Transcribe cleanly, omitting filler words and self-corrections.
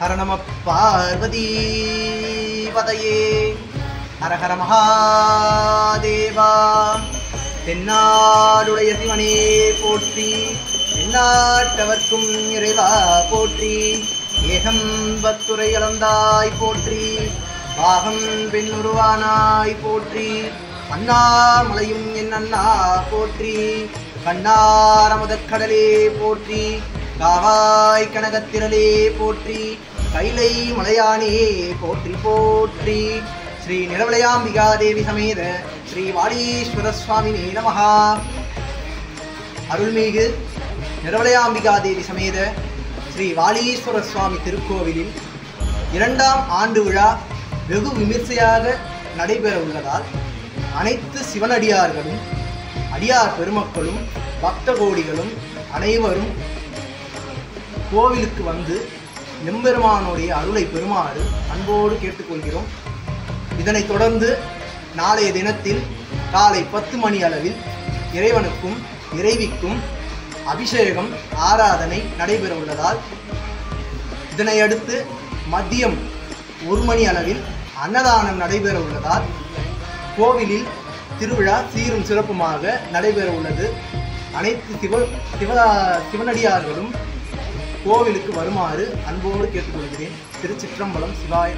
हर नमः पार्वती पतये हर हर महादेवा தென்னாடுடைய சிவனே போற்றி எந்நாட்டவர்க்கும் இறைவா போற்றி ஏகம்பத்துரை அளந்தாய் போற்றி பாகம் பெண்ணுருவானாய் போற்றி அண்ணாமலையும் என் அண்ணா போற்றி கண்ணாரமுதற்கடலே போற்றி காவாய் கனகத்திரளே போற்றி கைலை மலையானே போற்றி போற்றி श्री निरवलयाम्बिका देवी समेत श्री वालीश्वर स्वामिने नमः अरुள்மிகு நிரவலயாம்பிகா தேவி சமேத ஸ்ரீ வாலீஸ்வர சுவாமி திருக்கோவிலில் இரண்டாம் ஆண்டு விழா வெகு விமர்சையாக நடைபெற உள்ளதால் அனைத்து சிவனடியார்களும் அடியார் பெருமக்களும் பக்த கோடிகளும் அனைவரும் கோவிலுக்கு வந்து எம்பெருமானுடைய அருளை பெறுமாறு அன்போடு கேட்டுக்கொள்கிறோம். இதனைத் தொடர்ந்து நாளைய தினத்தில் காலை 10 மணி அளவில் இறைவனுக்கும் இறைவிக்கும் அபிஷேகம் ஆராதனை நடைபெற உள்ளதால் இதனை அடுத்து மதியம் 1 மணி அளவில் அன்னதானம் நடைபெற உள்ளதால் கோவிலில் திருவிழா சீரும் சிறப்புமாக நடைபெற உள்ளது. அனைத்து சிவனடியார்களும் கோவிலுக்கு வருமாறு அன்போடு கேட்டுக்கொள்கிறேன். திருச்சிற்றம்பலம் சிவாய.